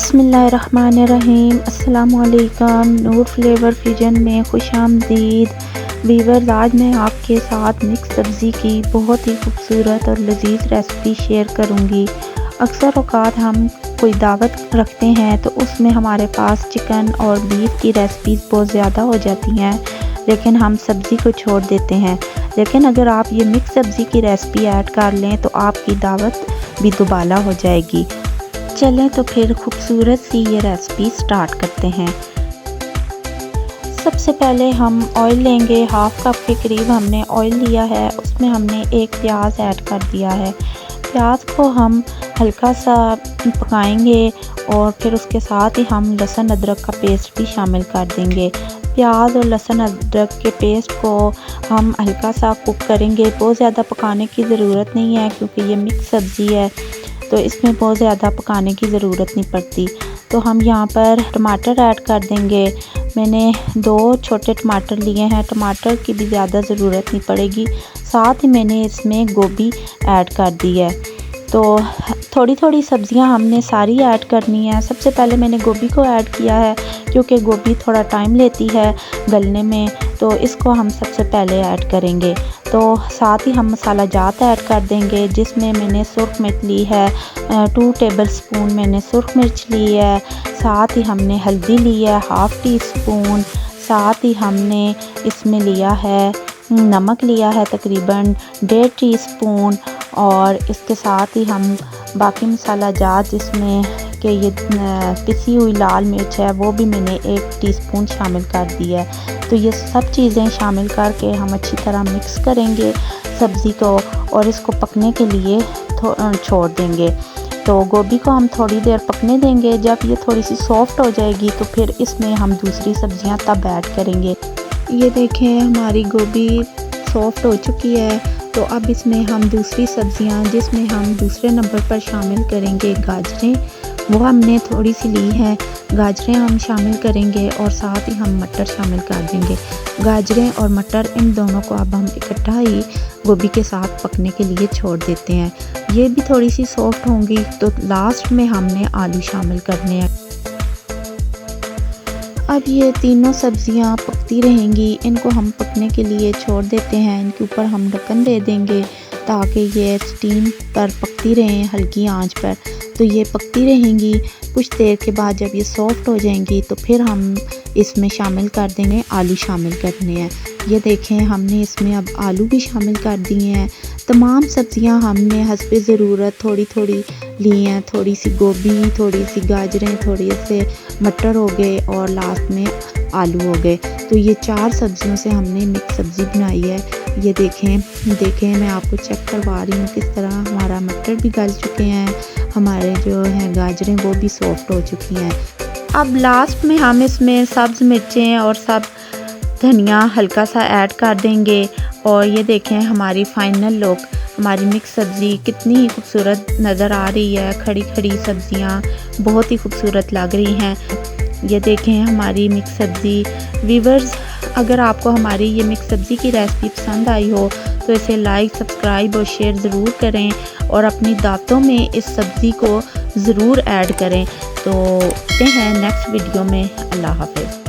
बिस्मिल्लाहिर्रहमानिर्रहीम। अस्सलामुअलैकुम। नूर flavour fusion में खुश आमदीद वीवर्स। आज मैं आपके साथ मिक्स सब्ज़ी की बहुत ही खूबसूरत और लजीज रेसिपी शेयर करूंगी। अक्सर औकात हम कोई दावत रखते हैं तो उसमें हमारे पास चिकन और बीफ की रेसिपीज़ बहुत ज़्यादा हो जाती हैं, लेकिन हम सब्ज़ी को छोड़ देते हैं। लेकिन अगर आप ये मिक्स सब्ज़ी की रेसिपी ऐड कर लें तो आपकी दावत भी दुबाला हो जाएगी। चलें तो फिर खूबसूरत सी ये रेसिपी स्टार्ट करते हैं। सबसे पहले हम ऑयल लेंगे। हाफ कप के करीब हमने ऑयल लिया है, उसमें हमने एक प्याज ऐड कर दिया है। प्याज को हम हल्का सा पकाएंगे और फिर उसके साथ ही हम लहसुन अदरक का पेस्ट भी शामिल कर देंगे। प्याज और लहसुन अदरक के पेस्ट को हम हल्का सा कुक करेंगे। बहुत ज़्यादा पकाने की ज़रूरत नहीं है क्योंकि ये मिक्स सब्ज़ी है तो इसमें बहुत ज़्यादा पकाने की ज़रूरत नहीं पड़ती। तो हम यहाँ पर टमाटर ऐड कर देंगे। मैंने 2 छोटे टमाटर लिए हैं, टमाटर की भी ज़्यादा ज़रूरत नहीं पड़ेगी। साथ ही मैंने इसमें गोभी ऐड कर दी है। तो थोड़ी थोड़ी सब्ज़ियाँ हमने सारी ऐड करनी है। सबसे पहले मैंने गोभी को ऐड किया है क्योंकि गोभी थोड़ा टाइम लेती है गलने में, तो इसको हम सबसे पहले ऐड करेंगे। तो साथ ही हम मसाला जात ऐड कर देंगे, जिसमें मैंने सुर्ख मिर्च ली है 2 टेबलस्पून मैंने सुर्ख मिर्च ली है। साथ ही हमने हल्दी ली है 1/2 टीस्पून। साथ ही हमने इसमें लिया है नमक लिया है तकरीबन 1.5 टीस्पून। और इसके साथ ही हम बाकी मसाला जात जिसमें कि ये पिसी हुई लाल मिर्च है वो भी मैंने 1 टीस्पून शामिल कर दी है। तो ये सब चीज़ें शामिल करके हम अच्छी तरह मिक्स करेंगे सब्ज़ी को और इसको पकने के लिए छोड़ देंगे। तो गोभी को हम थोड़ी देर पकने देंगे। जब ये थोड़ी सी सॉफ्ट हो जाएगी तो फिर इसमें हम दूसरी सब्ज़ियां तब ऐड करेंगे। ये देखें हमारी गोभी सॉफ्ट हो चुकी है। तो अब इसमें हम दूसरी सब्ज़ियां जिसमें हम दूसरे नंबर पर शामिल करेंगे गाजरें, वो हमने थोड़ी सी ली है। गाजरें हम शामिल करेंगे और साथ ही हम मटर शामिल कर देंगे। गाजरें और मटर इन दोनों को अब हम इकट्ठा ही गोभी के साथ पकने के लिए छोड़ देते हैं। ये भी थोड़ी सी सॉफ्ट होंगी तो लास्ट में हमने आलू शामिल करने हैं। अब ये तीनों सब्ज़ियां पकती रहेंगी, इनको हम पकने के लिए छोड़ देते हैं। इनके ऊपर हम ढक्कन दे देंगे ताकि ये स्टीम पर पकती रहें हल्की आंच पर। तो ये पकती रहेंगी। कुछ देर के बाद जब ये सॉफ्ट हो जाएंगी तो फिर हम इसमें शामिल कर देंगे आलू शामिल करने हैं। ये देखें हमने इसमें अब आलू भी शामिल कर दिए हैं। तमाम सब्ज़ियां हमने हस्बे ज़रूरत थोड़ी थोड़ी ली हैं। थोड़ी सी गोभी, थोड़ी सी गाजरें, थोड़ी से मटर हो गए और लास्ट में आलू हो गए। तो ये 4 सब्ज़ियों से हमने मिक्स सब्ज़ी बनाई है। ये देखें मैं आपको चेक करवा रही हूँ किस तरह हमारा मटर भी गल चुके हैं, हमारे जो हैं गाजरें वो भी सॉफ्ट हो चुकी हैं। अब लास्ट में हम इसमें सब्ज़ मिर्चें और सब धनिया हल्का सा ऐड कर देंगे। और ये देखें हमारी फाइनल लुक, हमारी मिक्स सब्ज़ी कितनी खूबसूरत नज़र आ रही है। खड़ी खड़ी सब्ज़ियाँ बहुत ही खूबसूरत लग रही हैं। ये देखें हमारी मिक्स सब्ज़ी। वीवर्स, अगर आपको हमारी ये मिक्स सब्ज़ी की रेसिपी पसंद आई हो तो इसे लाइक, सब्सक्राइब और शेयर ज़रूर करें और अपनी दावतों में इस सब्ज़ी को ज़रूर ऐड करें। तो मिलते हैं नेक्स्ट वीडियो में। अल्लाह हाफ़िज़।